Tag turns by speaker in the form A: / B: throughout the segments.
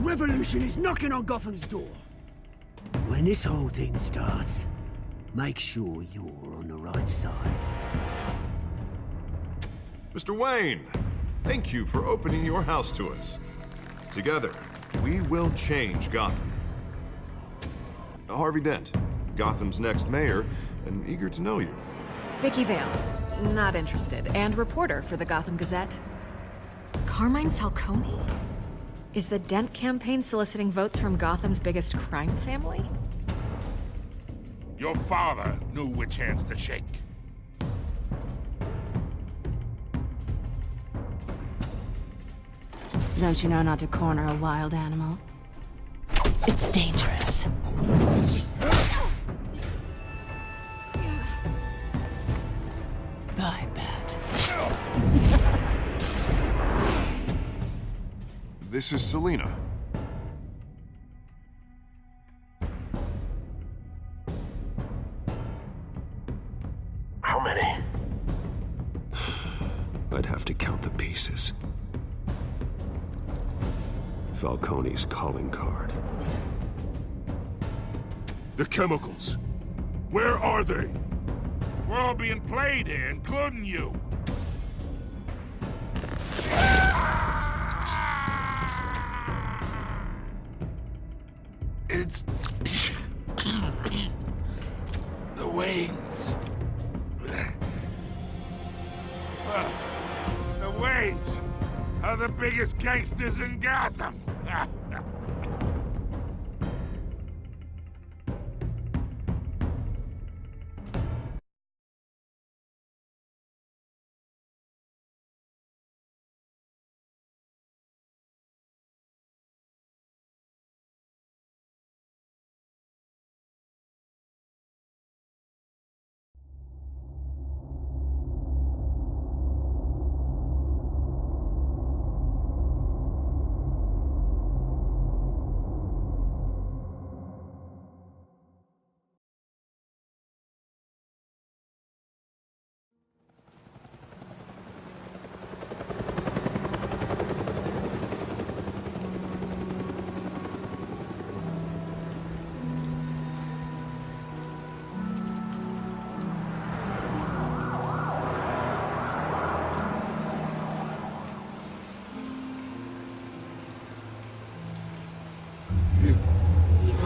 A: revolution is knocking on Gotham's door. When this whole thing starts, make sure you're on the right side.
B: Mr. Wayne, thank you for opening your house to us. Together, we will change Gotham. Harvey Dent, Gotham's next mayor, and eager to know you.
C: Vicky Vale, not interested, and reporter for the Gotham Gazette. Carmine Falcone? Is the Dent campaign soliciting votes from Gotham's biggest crime family?
D: Your father knew which hands to shake.
E: Don't you know not to corner a wild animal? It's dangerous. I bet.
B: This is Selina.
F: How many?
G: I'd have to count the pieces. Falcone's calling card.
D: The chemicals. Where are they? We're all being played here, including you. It's... the Waynes. The Waynes are the biggest gangsters in Gotham.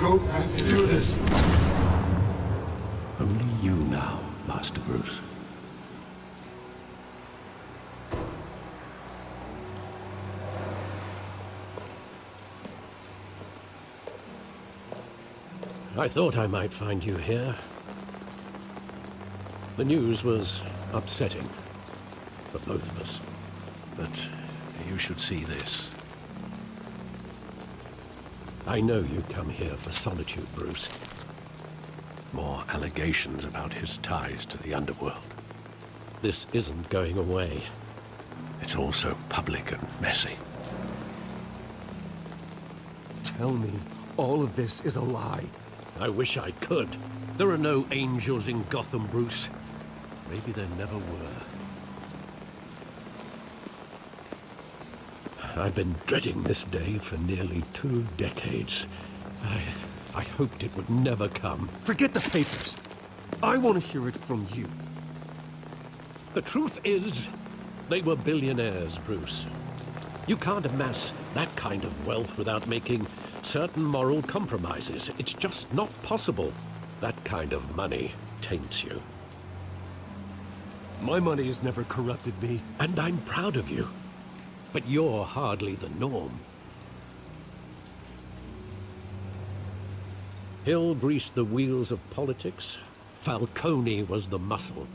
G: Don't have to do this.
H: Only you now, Master Bruce. I thought I might find you here. The news was upsetting for both of us. But you should see this. I know you come here for solitude, Bruce. More allegations about his ties to the underworld. This isn't going away. It's all so public and messy.
I: Tell me, all of this is a lie.
H: I wish I could. There are no angels in Gotham, Bruce. Maybe there never were. I've been dreading this day for nearly 2 decades. I hoped it would never come.
I: Forget the papers. I want to hear it from you.
H: The truth is, they were billionaires, Bruce. You can't amass that kind of wealth without making certain moral compromises. It's just not possible. That kind of money taints you.
I: My money has never corrupted me.
H: And I'm proud of you. But you're hardly the norm. Hill greased the wheels of politics. Falcone was the muscle.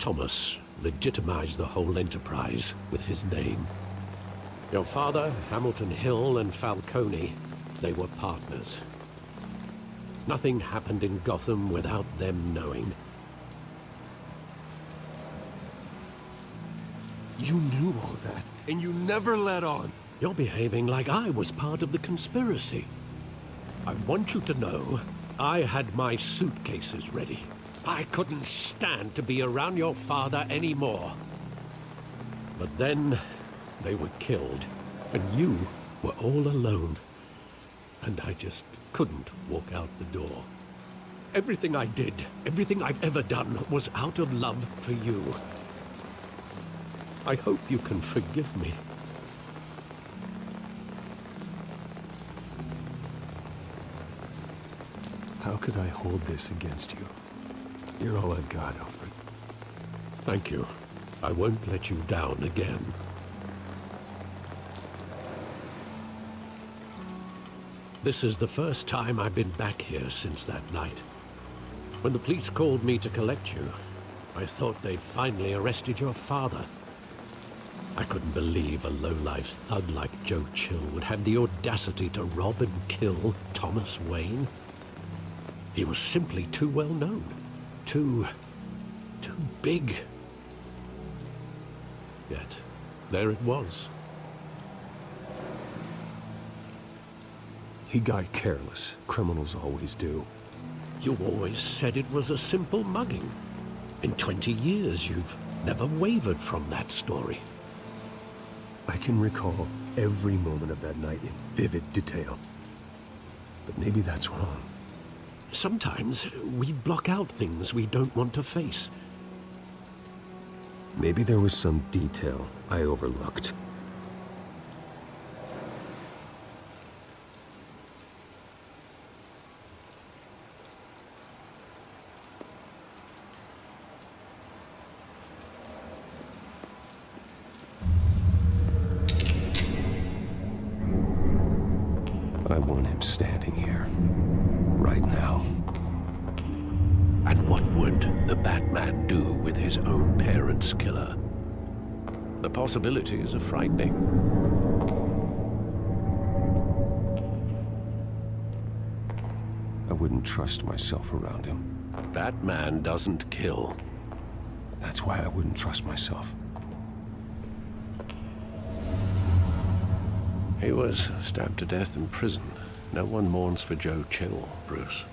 H: Thomas legitimized the whole enterprise with his name. Your father, Hamilton Hill, and Falcone, they were partners. Nothing happened in Gotham without them knowing.
I: You knew all that, and you never let on.
H: You're behaving like I was part of the conspiracy. I want you to know, I had my suitcases ready. I couldn't stand to be around your father anymore. But then, they were killed, and you were all alone, and I just couldn't walk out the door. Everything I did, everything I've ever done, was out of love for you. I hope you can forgive me.
G: How could I hold this against you? You're all I've got, Alfred.
H: Thank you. I won't let you down again. This is the first time I've been back here since that night. When the police called me to collect you, I thought they'd finally arrested your father. I couldn't believe a low-life thug like Joe Chill would have the audacity to rob and kill Thomas Wayne. He was simply too well known. Too big. Yet, there it was.
G: He got careless. Criminals always do.
H: You always said it was a simple mugging. In 20 years, you've never wavered from that story.
G: I can recall every moment of that night in vivid detail. But maybe that's wrong.
H: Sometimes we block out things we don't want to face.
G: Maybe there was some detail I overlooked. I want him standing here, right now.
H: And what would the Batman do with his own parents' killer? The possibilities are frightening.
G: I wouldn't trust myself around him.
H: Batman doesn't kill.
G: That's why I wouldn't trust myself.
H: He was stabbed to death in prison. No one mourns for Joe Chill, Bruce.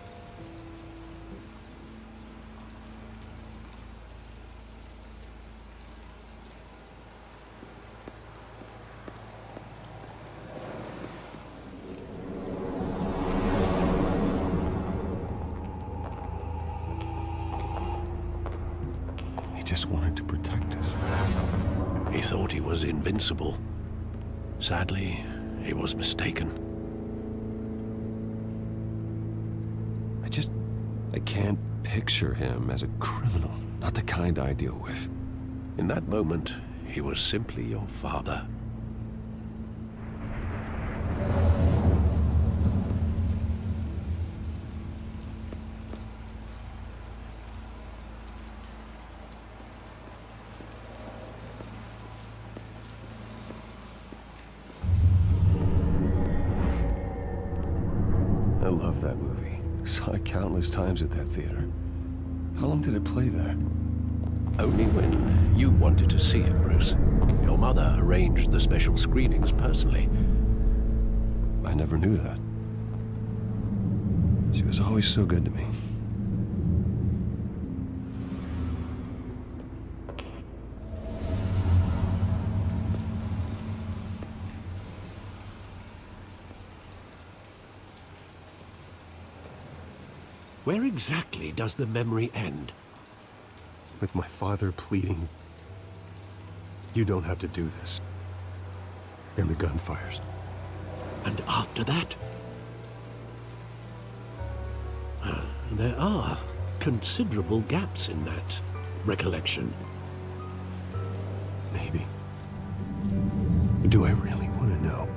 G: He just wanted to protect us.
H: He thought he was invincible. Sadly, he was mistaken.
G: I can't picture him as a criminal. Not the kind I deal with.
H: In that moment, he was simply your father.
G: I love that movie. Saw it countless times at that theater. How long did it play there?
H: Only when you wanted to see it, Bruce. Your mother arranged the special screenings personally.
G: I never knew that. She was always so good to me.
H: Where exactly does the memory end?
G: With my father pleading, "You don't have to do this." And the gun fires.
H: And after that? There are considerable gaps in that recollection.
G: Maybe. Do I really want to know?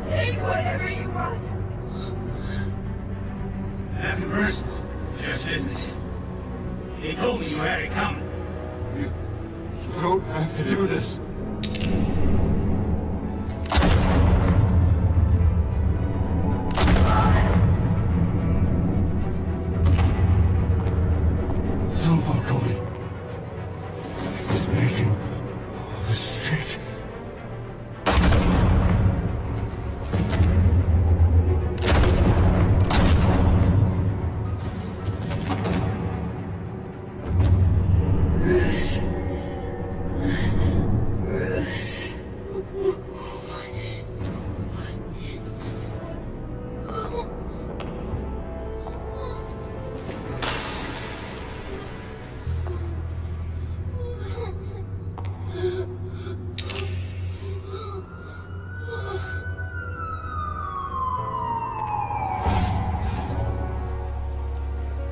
A: Take whatever you want.
J: Nothing personal, just business. He told me you had it coming.
G: You don't have to do this.
D: He's making a mistake.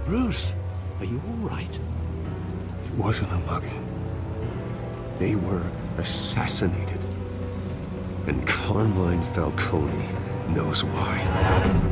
H: Bruce, are you all right?
G: It wasn't a mugging. They were assassinated. And Carmine Falcone knows why.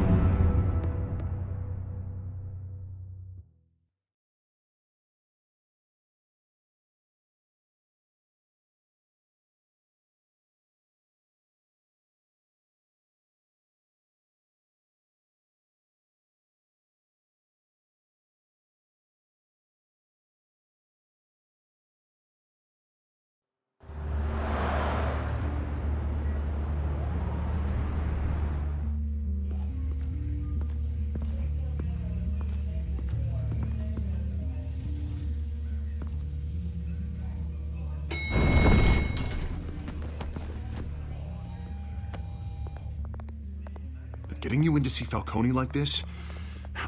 B: Getting you in to see Falcone like this?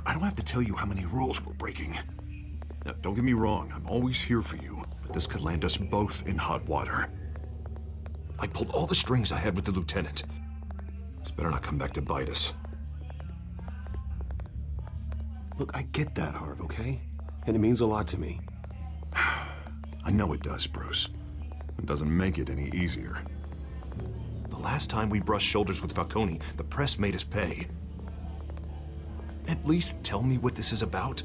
B: I don't have to tell you how many rules we're breaking. Now, don't get me wrong, I'm always here for you, but this could land us both in hot water. I pulled all the strings I had with the lieutenant. This better not come back to bite us.
G: Look, I get that, Harv, okay? And it means a lot to me.
B: I know it does, Bruce. It doesn't make it any easier. The last time we brushed shoulders with Falcone, the press made us pay. At least tell me what this is about.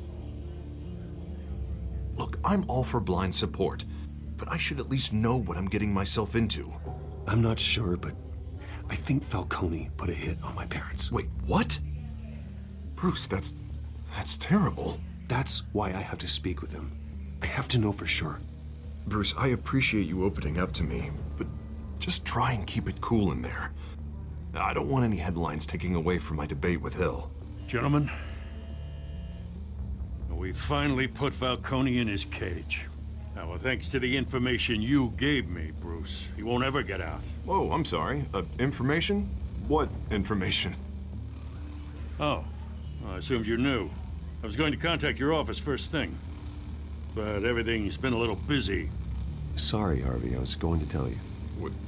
B: Look, I'm all for blind support, but I should at least know what I'm getting myself into.
G: I'm not sure, but I think Falcone put a hit on my parents.
B: Wait, what? Bruce, that's terrible.
G: That's why I have to speak with him. I have to know for sure.
B: Bruce, I appreciate you opening up to me, but just try and keep it cool in there. I don't want any headlines taking away from my debate with Hill.
D: Gentlemen, we finally put Falcone in his cage. Now, thanks to the information you gave me, Bruce, he won't ever get out.
B: Whoa, I'm sorry. Information? What information?
D: Oh, well, I assumed you knew. I was going to contact your office first thing, but everything's been a little busy.
G: Sorry, Harvey, I was going to tell you.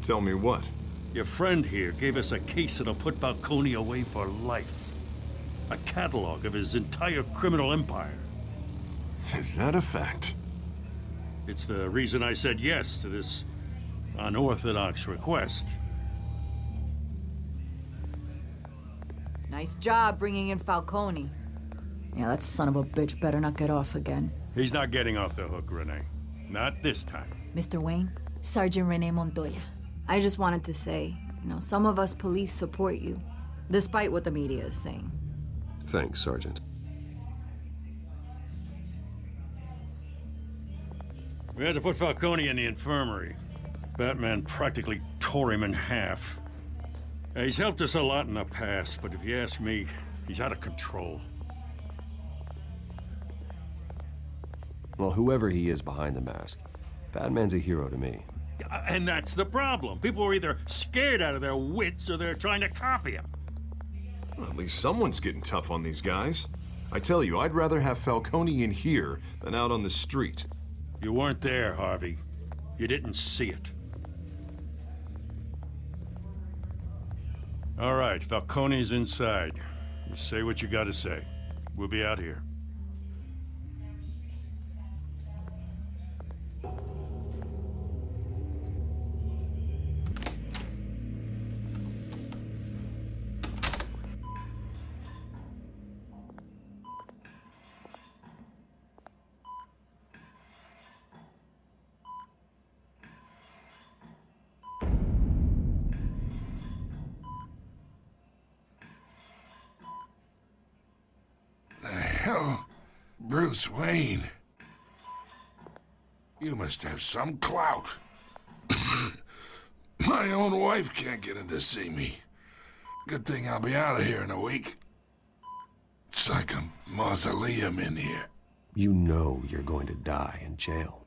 B: Tell me what?
D: Your friend here gave us a case that'll put Falcone away for life. A catalog of his entire criminal empire.
B: Is that a fact?
D: It's the reason I said yes to this unorthodox request.
K: Nice job bringing in Falcone. Yeah, that son of a bitch better not get off again.
D: He's not getting off the hook, Renee. Not this time.
K: Mr. Wayne, Sergeant Renee Montoya. I just wanted to say, some of us police support you, despite what the media is saying.
G: Thanks, Sergeant.
D: We had to put Falcone in the infirmary. Batman practically tore him in half. He's helped us a lot in the past, but if you ask me, he's out of control.
L: Well, whoever he is behind the mask, Batman's a hero to me.
D: And that's the problem. People are either scared out of their wits or they're trying to copy him.
B: Well, at least someone's getting tough on these guys. I tell you, I'd rather have Falcone in here than out on the street.
D: You weren't there, Harvey. You didn't see it. All right, Falcone's inside. You say what you gotta say. We'll be out here.
M: Bruce Wayne. You must have some clout. My own wife can't get in to see me. Good thing I'll be out of here in a week. It's like a mausoleum in here.
G: You know you're going to die in jail.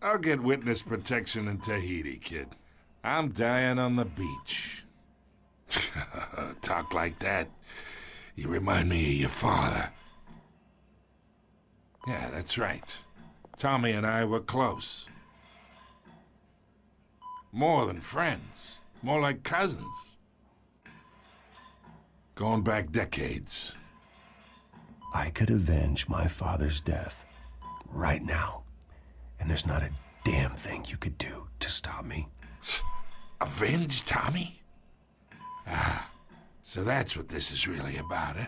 M: I'll get witness protection in Tahiti, kid. I'm dying on the beach. Talk like that. You remind me of your father. Yeah, that's right. Tommy and I were close. More than friends. More like cousins. Going back decades.
G: I could avenge my father's death right now. And there's not a damn thing you could do to stop me.
M: Avenge Tommy? Ah, so that's what this is really about, eh?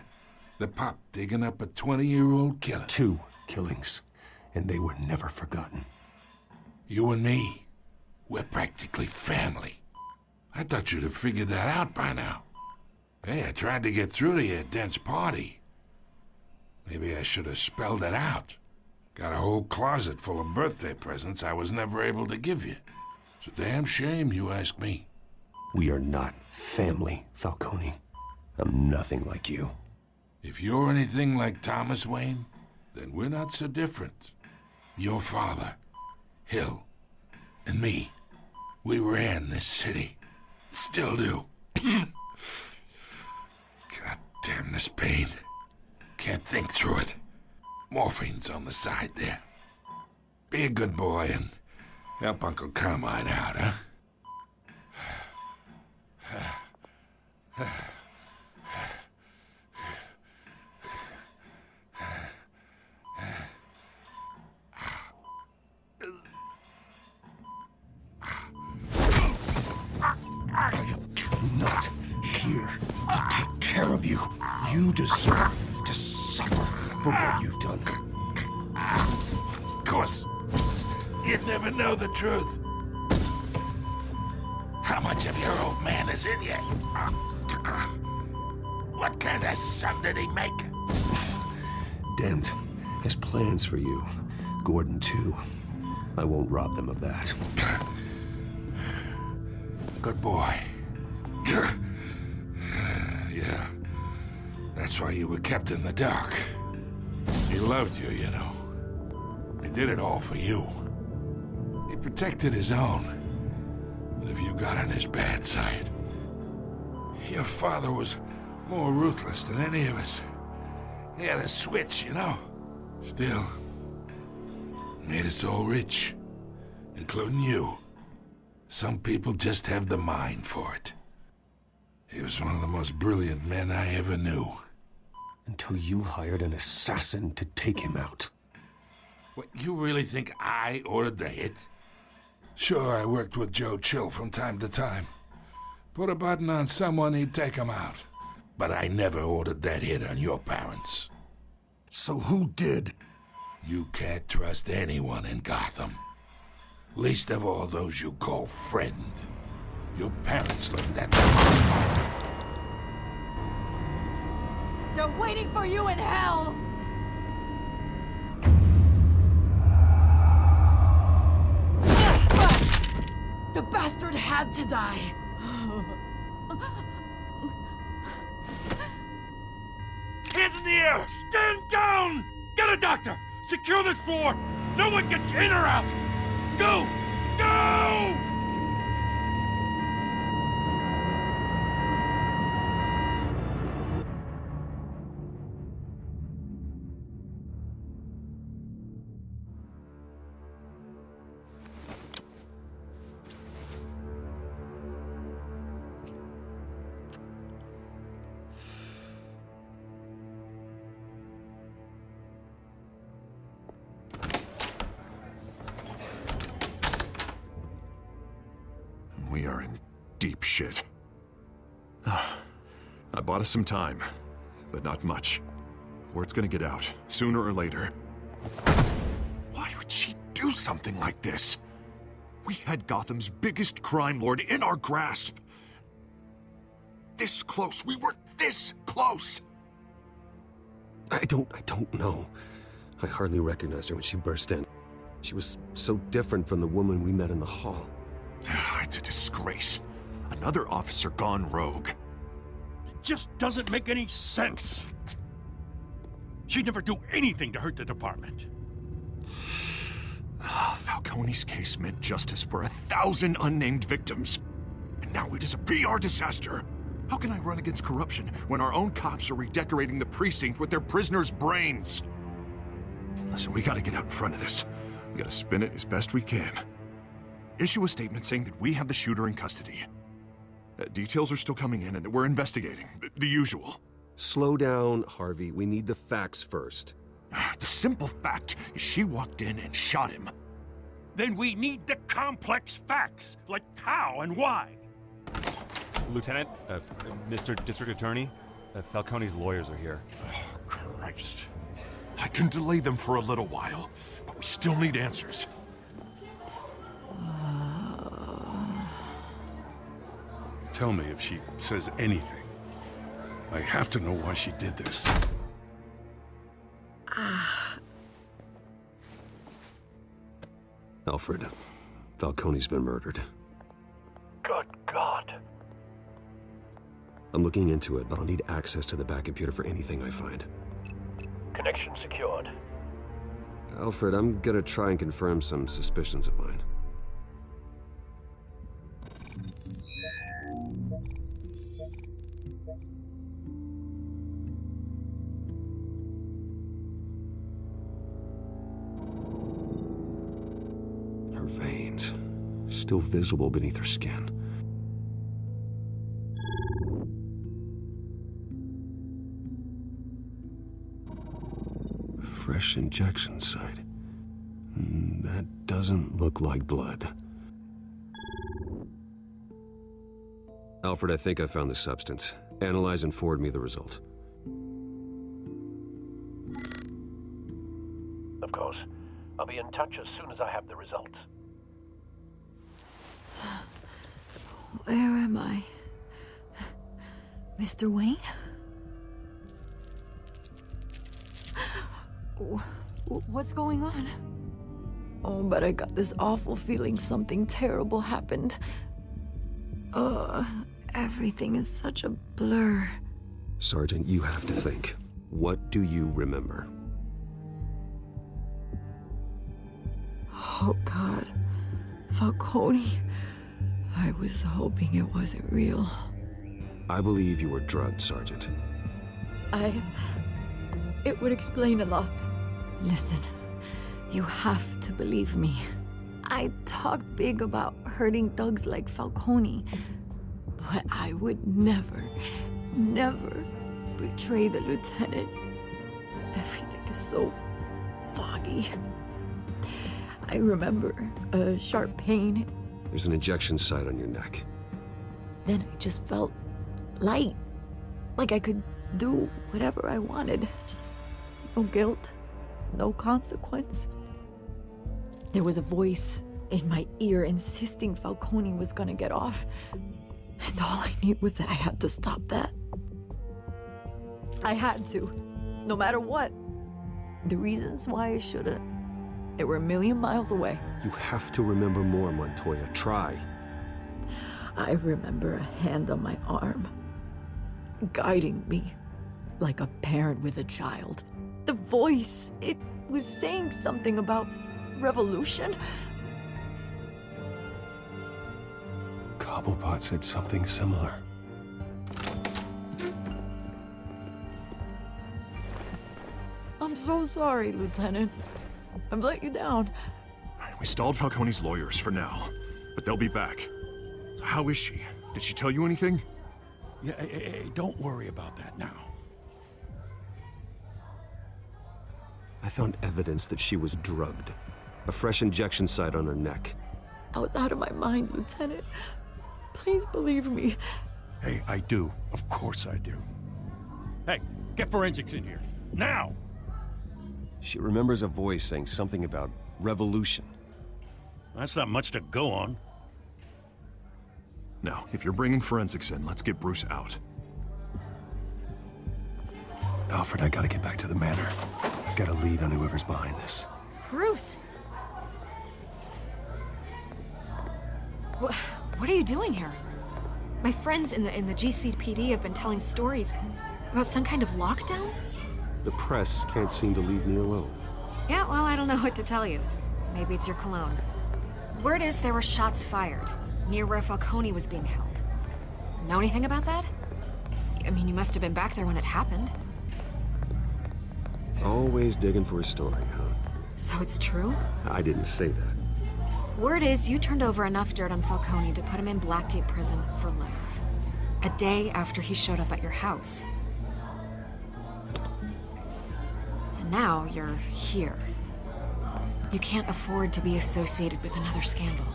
M: The pop digging up a 20-year-old killer.
G: 2 killings, and they were never forgotten.
M: You and me, we're practically family. I thought you'd have figured that out by now. Hey, I tried to get through to you at Dent's party. Maybe I should have spelled it out. Got a whole closet full of birthday presents I was never able to give you. It's a damn shame, you ask me.
G: We are not family, Falcone. I'm nothing like you.
M: If you're anything like Thomas Wayne, then we're not so different. Your father, Hill, and me, we ran this city. Still do. God damn this pain. Can't think through it. Morphine's on the side there. Be a good boy and help Uncle Carmine out, huh?
G: I'm not here to take care of you. You deserve to suffer for what you've done.
M: Of course. You'd never know the truth. How much of your old man is in you? What kind of son did he make?
G: Dent has plans for you. Gordon, too. I won't rob them of that.
M: Good boy. Yeah. That's why you were kept in the dark. He loved you, you know. He did it all for you. He protected his own. But if you got on his bad side, your father was more ruthless than any of us. He had a switch, you know. Still, made us all rich, including you. Some people just have the mind for it. He was one of the most brilliant men I ever knew.
G: Until you hired an assassin to take him out.
M: What, you really think I ordered the hit? Sure, I worked with Joe Chill from time to time. Put a button on someone, he'd take him out. But I never ordered that hit on your parents.
G: So who did?
M: You can't trust anyone in Gotham. Least of all those you call friend. Your parents learned that.
K: They're waiting for you in hell! The bastard had to die.
D: Hands in the air! Stand down! Get a doctor! Secure this floor! No one gets in or out! Go! Go!
B: We are in deep shit. I bought us some time, but not much. Word's gonna get out, sooner or later. Why would she do something like this? We had Gotham's biggest crime lord in our grasp. This close, we were this close!
G: I don't know. I hardly recognized her when she burst in. She was so different from the woman we met in the hall.
B: It's a disgrace. Another officer gone rogue.
D: It just doesn't make any sense. She'd never do anything to hurt the department.
B: Falcone's case meant justice for 1,000 unnamed victims. And now it is a PR disaster. How can I run against corruption when our own cops are redecorating the precinct with their prisoners' brains? Listen, we gotta get out in front of this. We gotta spin it as best we can. Issue a statement saying that we have the shooter in custody. Details are still coming in and that we're investigating. The usual.
G: Slow down, Harvey. We need the facts first.
B: The simple fact is she walked in and shot him.
D: Then we need the complex facts, like how and why.
N: Lieutenant, Mr. District Attorney, Falcone's lawyers are here.
B: Oh, Christ. I can delay them for a little while, but we still need answers.
D: Tell me if she says anything. I have to know why she did this.
G: Alfred, Falcone's been murdered.
F: Good God.
G: I'm looking into it, but I'll need access to the back computer for anything I find.
F: Connection secured.
G: Alfred, I'm gonna try and confirm some suspicions of mine. Her veins, still visible beneath her skin. Fresh injection site. That doesn't look like blood. Alfred, I think I found the substance. Analyze and forward me the result.
F: Of course. I'll be in touch as soon as I have the results.
K: Where am I? Mr. Wayne? What's going on? Oh, but I got this awful feeling something terrible happened. Everything is such a blur.
G: Sergeant, you have to think. What do you remember?
K: Oh, God. Falcone. I was hoping it wasn't real.
G: I believe you were drugged, Sergeant.
K: It would explain a lot. Listen, you have to believe me. I talk big about hurting thugs like Falcone, but I would never betray the lieutenant. Everything is so foggy. I remember a sharp pain.
G: There's an injection site on your neck.
K: Then I just felt light, like I could do whatever I wanted. No guilt, no consequence. There was a voice in my ear insisting Falcone was gonna get off. And all I knew was that I had to stop that. I had to, no matter what. The reasons why I shouldn't, they were a million miles away.
G: You have to remember more, Montoya. Try.
K: I remember a hand on my arm, guiding me like a parent with a child. The voice, it was saying something about revolution.
G: Cobblepot said something similar.
K: I'm so sorry, Lieutenant. I've let you down.
B: We stalled Falcone's lawyers for now, but they'll be back. So how is she? Did she tell you anything?
D: Yeah, hey, don't worry about that now.
G: I found evidence that she was drugged. A fresh injection site on her neck.
K: I was out of my mind, Lieutenant. Please believe me.
D: Hey, I do. Of course I do. Hey, get forensics in here. Now!
G: She remembers a voice saying something about revolution.
D: That's not much to go on.
B: Now, if you're bringing forensics in, let's get Bruce out.
G: Alfred, I gotta get back to the manor. I've got a lead on whoever's behind this.
C: Bruce! What are you doing here? My friends in the GCPD have been telling stories about some kind of lockdown?
G: The press can't seem to leave me alone.
C: Yeah, well, I don't know what to tell you. Maybe it's your cologne. Word is there were shots fired near where Falcone was being held. Know anything about that? I mean, you must have been back there when it happened.
G: Always digging for a story, huh?
C: So it's true?
G: I didn't say that.
C: Word is you turned over enough dirt on Falcone to put him in Blackgate Prison for life. A day after he showed up at your house. And now you're here. You can't afford to be associated with another scandal.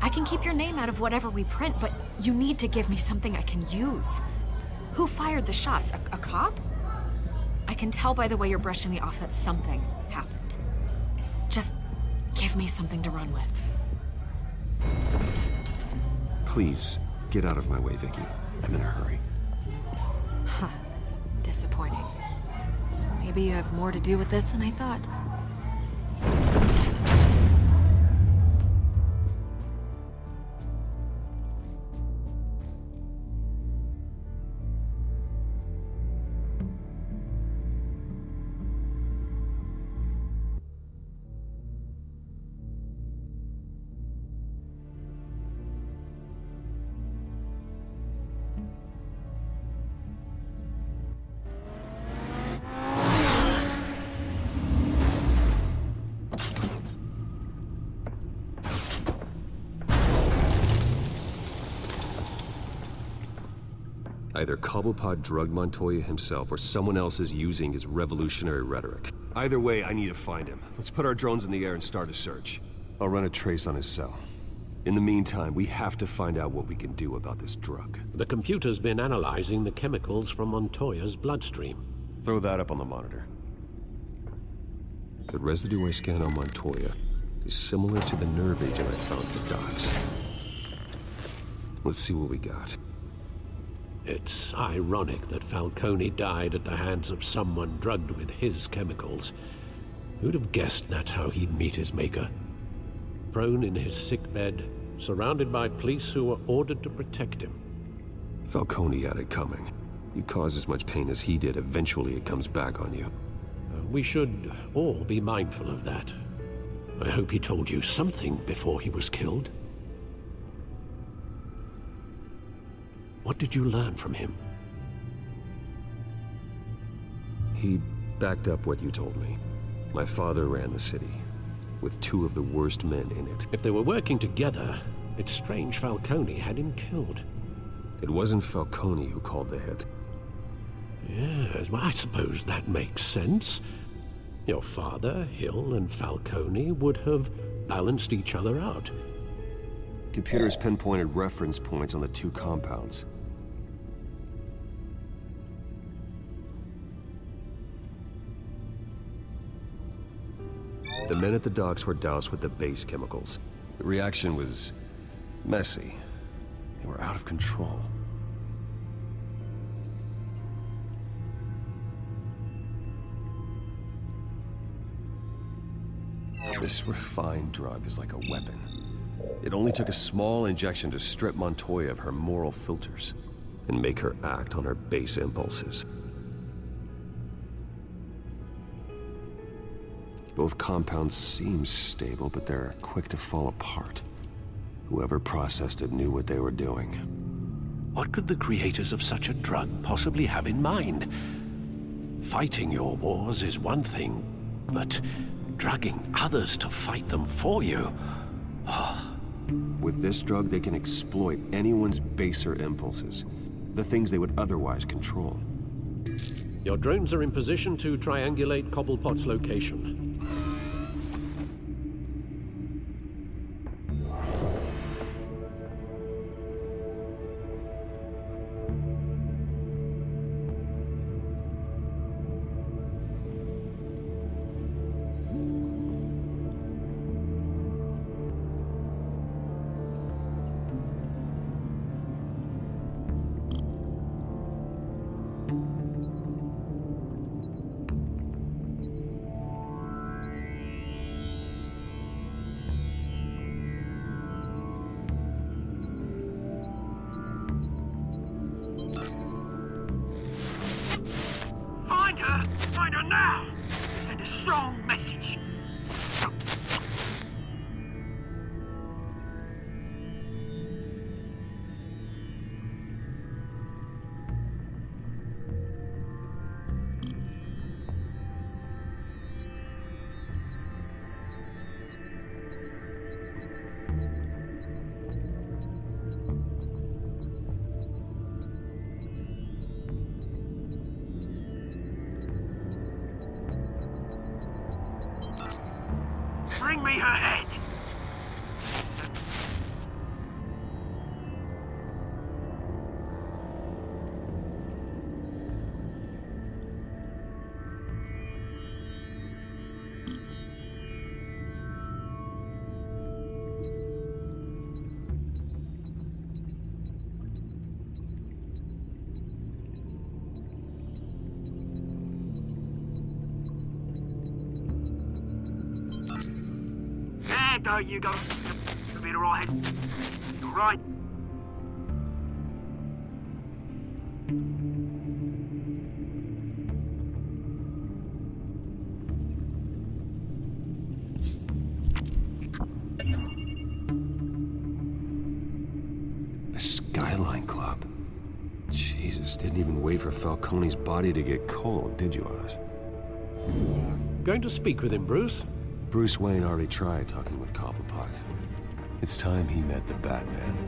C: I can keep your name out of whatever we print, but you need to give me something I can use. Who fired the shots? A cop? I can tell by the way you're brushing me off that something happened. Just give me something to run with.
G: Please, get out of my way, Vicky. I'm in a hurry.
C: Huh. Disappointing. Maybe you have more to do with this than I thought.
G: Either Cobblepot drugged Montoya himself, or someone else is using his revolutionary rhetoric. Either way, I need to find him. Let's put our drones in the air and start a search. I'll run a trace on his cell. In the meantime, we have to find out what we can do about this drug.
H: The computer's been analyzing the chemicals from Montoya's bloodstream.
G: Throw that up on the monitor. The residue I scanned on Montoya is similar to the nerve agent I found at the docks. Let's see what we got.
H: It's ironic that Falcone died at the hands of someone drugged with his chemicals. Who'd have guessed that's how he'd meet his maker? Prone in his sickbed, surrounded by police who were ordered to protect him.
G: Falcone had it coming. You cause as much pain as he did, eventually it comes back on you.
H: We should all be mindful of that. I hope he told you something before he was killed. What did you learn from him?
G: He backed up what you told me. My father ran the city, with two of the worst men in it.
H: If they were working together, it's strange Falcone had him killed.
G: It wasn't Falcone who called the hit.
H: Yes, well, I suppose that makes sense. Your father, Hill, and Falcone would have balanced each other out.
G: Computers pinpointed reference points on the two compounds. The men at the docks were doused with the base chemicals. The reaction was messy. They were out of control. This refined drug is like a weapon. It only took a small injection to strip Montoya of her moral filters and make her act on her base impulses. Both compounds seem stable, but they're quick to fall apart. Whoever processed it knew what they were doing.
H: What could the creators of such a drug possibly have in mind? Fighting your wars is one thing, but drugging others to fight them for you?
G: With this drug, they can exploit anyone's baser impulses, the things they would otherwise control.
H: Your drones are in position to triangulate Cobblepot's location.
A: Bring me her head! There you go. You'll be alright. You alright?
G: The Skyline Club. Jesus, didn't even wait for Falcone's body to get cold, did you, Oz?
H: Going to speak with him, Bruce?
G: Bruce Wayne already tried talking with Cobblepot. It's time he met the Batman.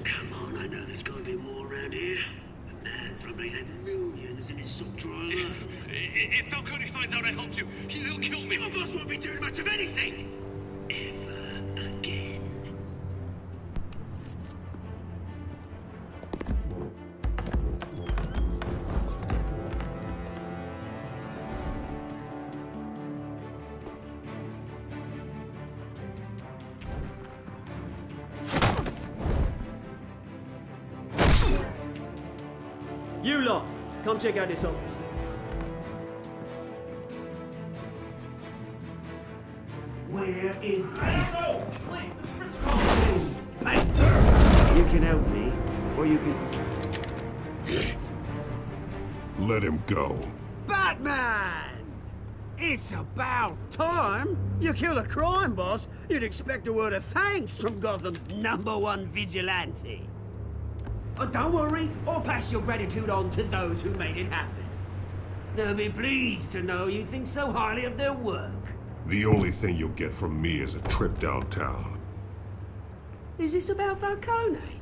A: Come on, I know there's gotta be more around here. The man probably had millions in his sock drawer alone.
O: If Falcone finds out I helped you, he'll kill me.
A: Your boss won't be doing much of anything! Ever again.
P: You lot, come check out this office.
A: Where is
O: No! Please, this is Chris
A: You can help me, or you can...
M: Let him go.
A: Batman! It's about time. You kill a crime boss, you'd expect a word of thanks from Gotham's #1 vigilante. Oh, don't worry, I'll pass your gratitude on to those who made it happen. They'll be pleased to know you think so highly of their work.
M: The only thing you'll get from me is a trip downtown.
A: Is this about Falcone?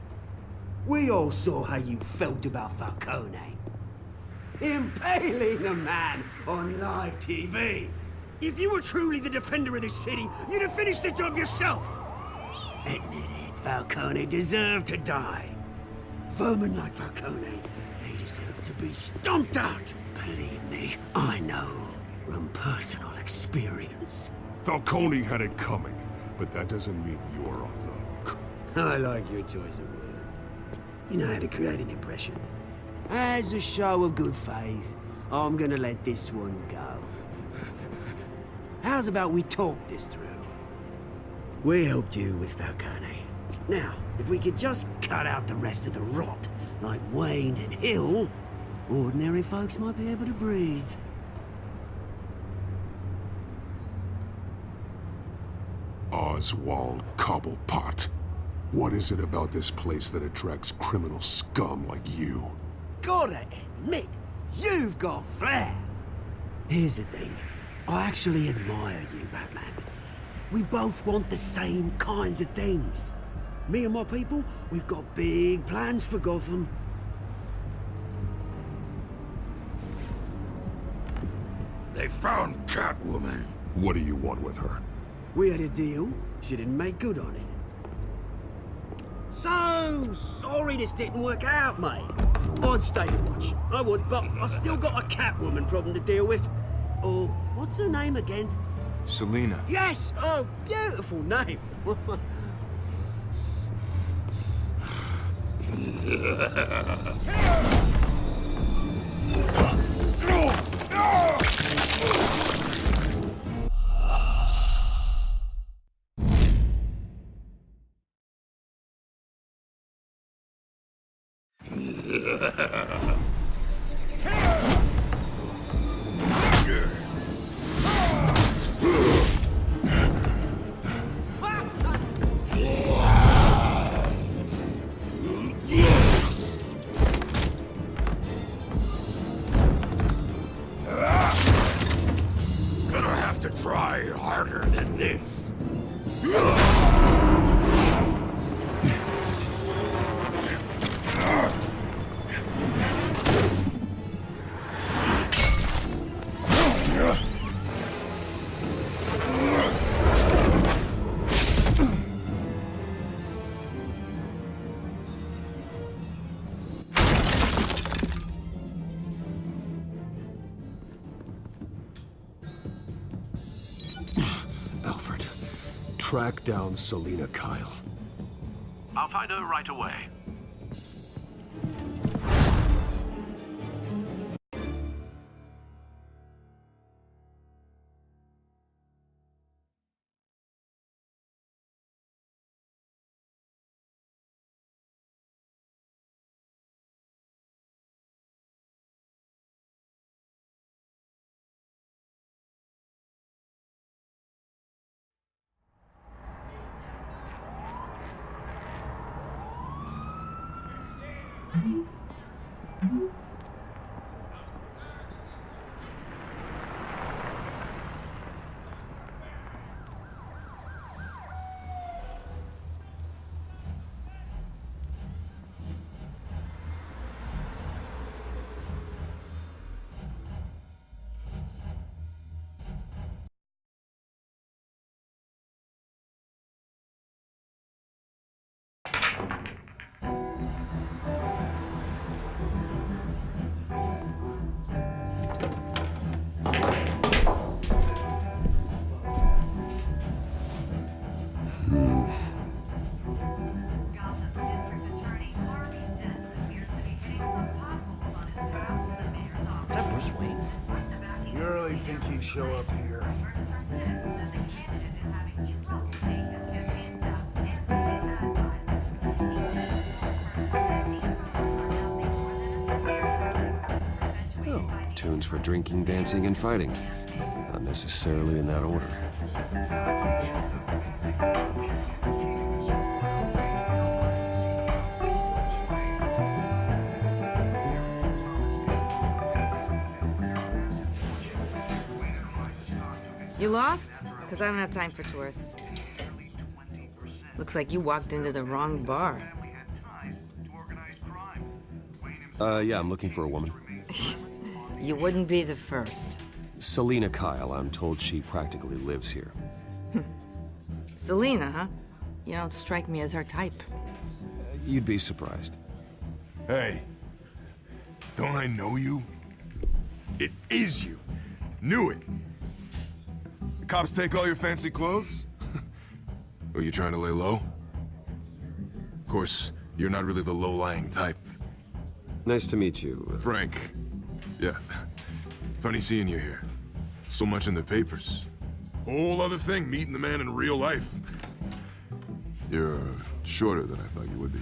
A: We all saw how you felt about Falcone. Impaling a man on live TV. If you were truly the defender of this city, you'd have finished the job yourself. Admit it, Falcone deserved to die. Vermin like Falcone, they deserve to be stomped out. Believe me, I know from personal experience.
M: Falcone had it coming, but that doesn't mean you're off the hook.
A: I like your choice of words. You know how to create an impression. As a show of good faith, I'm gonna let this one go. How's about we talk this through? We helped you with Falcone. Now, if we could just cut out the rest of the rot, like Wayne and Hill, ordinary folks might be able to breathe.
M: Oswald Cobblepot. What is it about this place that attracts criminal scum like you?
A: Gotta admit, you've got flair. Here's the thing. I actually admire you, Batman. We both want the same kinds of things. Me and my people, we've got big plans for Gotham.
M: They found Catwoman. What do you want with her?
A: We had a deal. She didn't make good on it. So sorry this didn't work out, mate. I'd stay to watch. I would, but I still got a Catwoman problem to deal with. Oh, what's her name again?
Q: Selina.
A: Yes! Oh, beautiful name.
M: Gonna have to try harder than this.
G: Alfred, track down Selina Kyle.
F: I'll find her right away.
A: You really think he'd show up here?
L: Oh, tunes for drinking, dancing, and fighting. Not necessarily in that order.
Q: You lost? Because I don't have time for tourists. Looks like you walked into the wrong bar.
L: Yeah, I'm looking for a woman.
Q: You wouldn't be the first.
L: Selina Kyle, I'm told she practically lives here.
Q: Selina, huh? You don't strike me as her type.
L: You'd be surprised.
M: Hey, don't I know you? It is you. Knew it. The cops take all your fancy clothes? Are you trying to lay low? Of course, you're not really the low-lying type.
G: Nice to meet you.
M: Frank. Yeah. Funny seeing you here. So much in the papers. Whole other thing, meeting the man in real life. You're shorter than I thought you would be.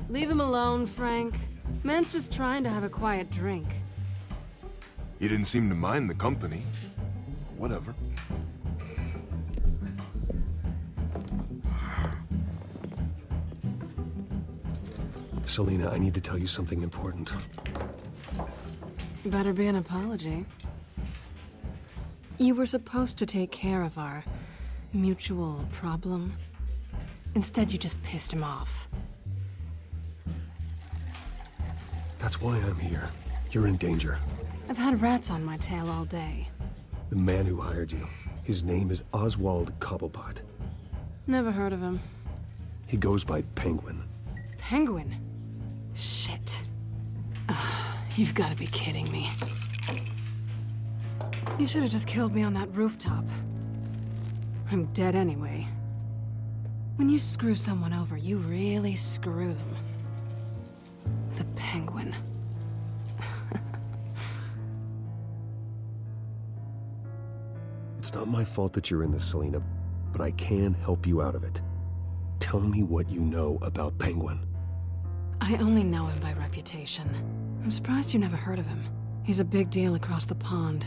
E: Leave him alone, Frank. Man's just trying to have a quiet drink.
M: You didn't seem to mind the company. Whatever.
G: Selina, I need to tell you something important.
E: Better be an apology. You were supposed to take care of our mutual problem. Instead, you just pissed him off.
G: That's why I'm here. You're in danger.
E: I've had rats on my tail all day.
G: The man who hired you, his name is Oswald Cobblepot.
E: Never heard of him.
G: He goes by Penguin.
E: Penguin? Shit. Ugh, you've got to be kidding me. You should have just killed me on that rooftop. I'm dead anyway. When you screw someone over, you really screw them. The Penguin.
G: It's not my fault that you're in this, Selina, but I can help you out of it. Tell me what you know about Penguin.
E: I only know him by reputation. I'm surprised you never heard of him. He's a big deal across the pond.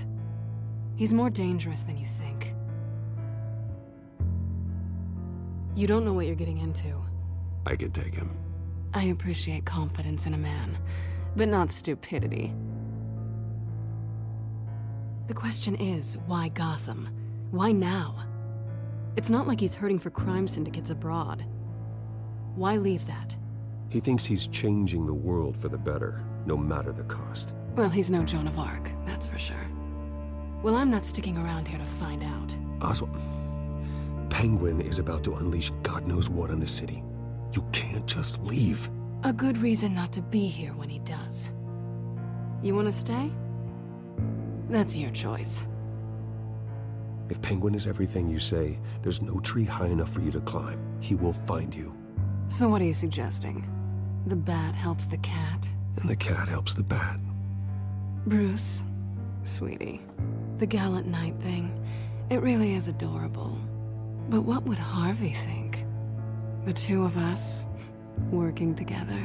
E: He's more dangerous than you think. You don't know what you're getting into.
G: I could take him.
E: I appreciate confidence in a man, but not stupidity. The question is, why Gotham? Why now? It's not like he's hurting for crime syndicates abroad. Why leave that?
G: He thinks he's changing the world for the better, no matter the cost.
E: Well, he's no Joan of Arc, that's for sure. Well, I'm not sticking around here to find out.
G: Oswald, Penguin is about to unleash God knows what on the city. You can't just leave.
E: A good reason not to be here when he does. You want to stay? That's your choice.
G: If Penguin is everything you say, there's no tree high enough for you to climb. He will find you.
E: So what are you suggesting? The bat helps the cat?
G: And the cat helps the bat.
E: Bruce, sweetie, the gallant knight thing, it really is adorable. But what would Harvey think? The two of us, working together?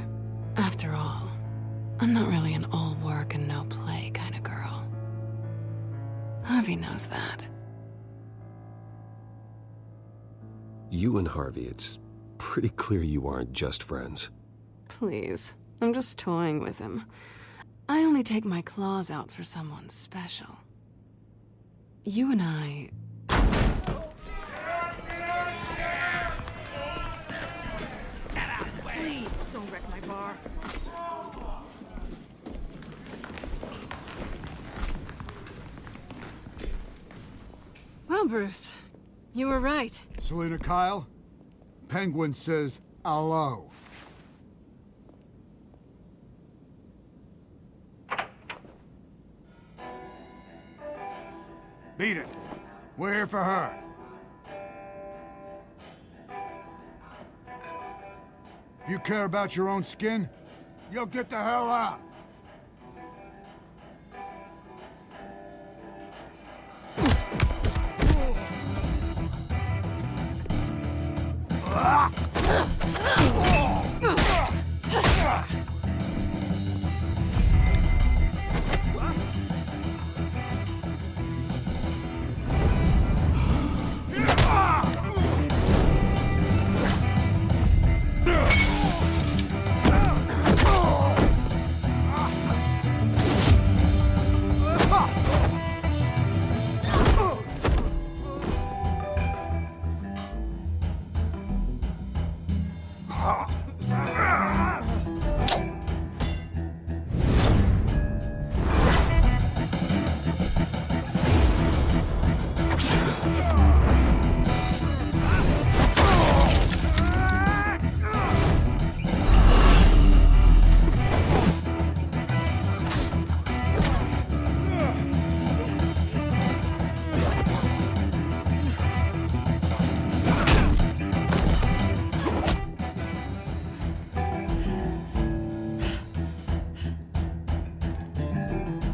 E: After all, I'm not really an all work and no play kind of girl. Harvey knows that.
G: You and Harvey, it's pretty clear you aren't just friends.
E: Please, I'm just toying with him. I only take my claws out for someone special. You and I...
Q: Please, don't wreck my bar.
E: Well, Bruce, you were right.
R: Selina Kyle, Penguin says hello. Beat it. We're here for her. If you care about your own skin, you'll get the hell out.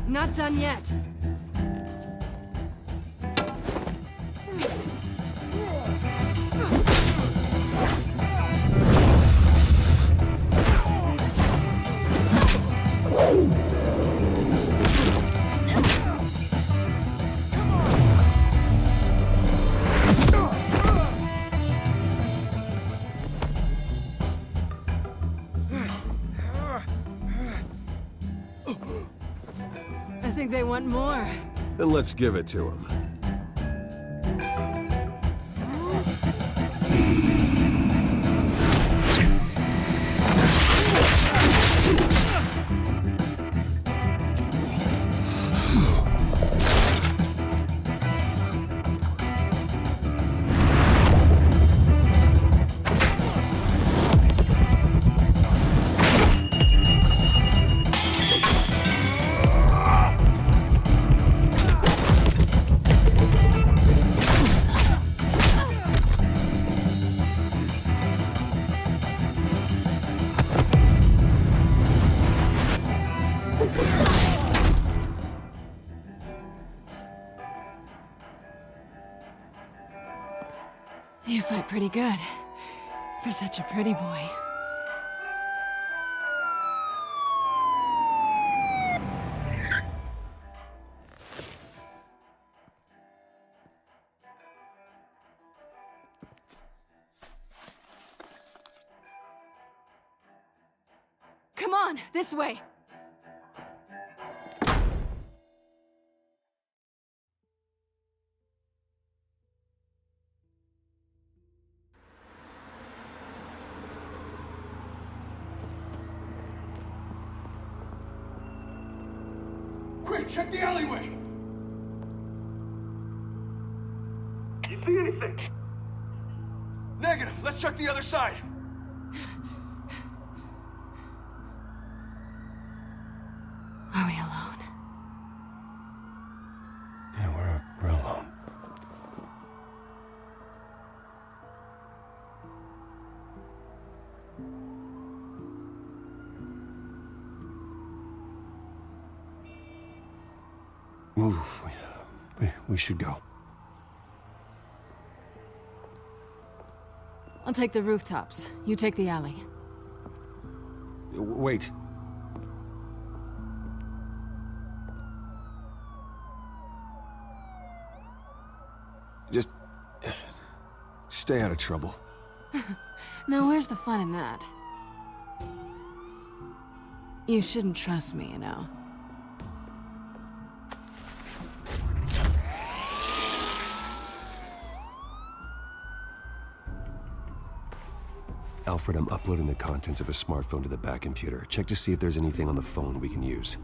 E: Not done yet. I think they want more.
G: Then let's give it to him.
E: You fight pretty good. For such a pretty boy. on, this way.
R: Quick, check the alleyway!
S: You see anything?
R: Negative. Let's check the other side.
E: Are we alone?
L: Yeah, we're alone. Move. We should go.
E: I'll take the rooftops. You take the alley.
L: Wait. Just stay out of trouble.
E: Now, where's the fun in that? You shouldn't trust me, you know.
L: Alfred, I'm uploading the contents of a smartphone to the back computer. Check to see if there's anything on the phone we can use.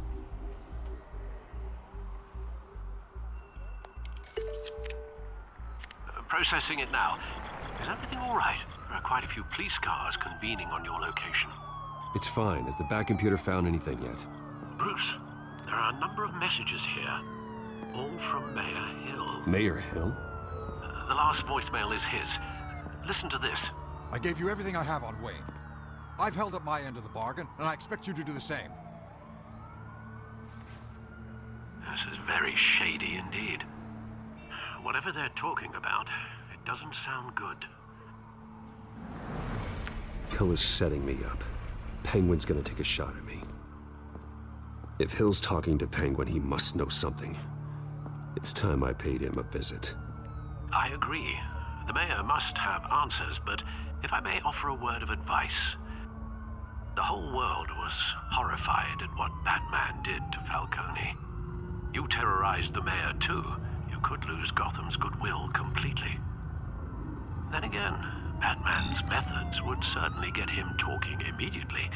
F: Processing it now. Is everything all right? There are quite a few police cars convening on your location.
L: It's fine. Has the back computer found anything yet?
F: Bruce, there are a number of messages here. All from Mayor Hill.
L: Mayor Hill?
F: The last voicemail is his. Listen to this.
T: I gave you everything I have on Wayne. I've held up my end of the bargain, and I expect you to do the same.
F: This is very shady indeed. Whatever they're talking about, it doesn't sound good.
L: Hill is setting me up. Penguin's gonna take a shot at me. If Hill's talking to Penguin, he must know something. It's time I paid him a visit.
F: I agree. The mayor must have answers, but if I may offer a word of advice. The whole world was horrified at what Batman did to Falcone. You terrorized the mayor too. You could lose Gotham's goodwill completely. Then again, Batman's methods would certainly get him talking immediately.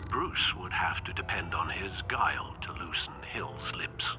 F: Bruce would have to depend on his guile to loosen Hill's lips.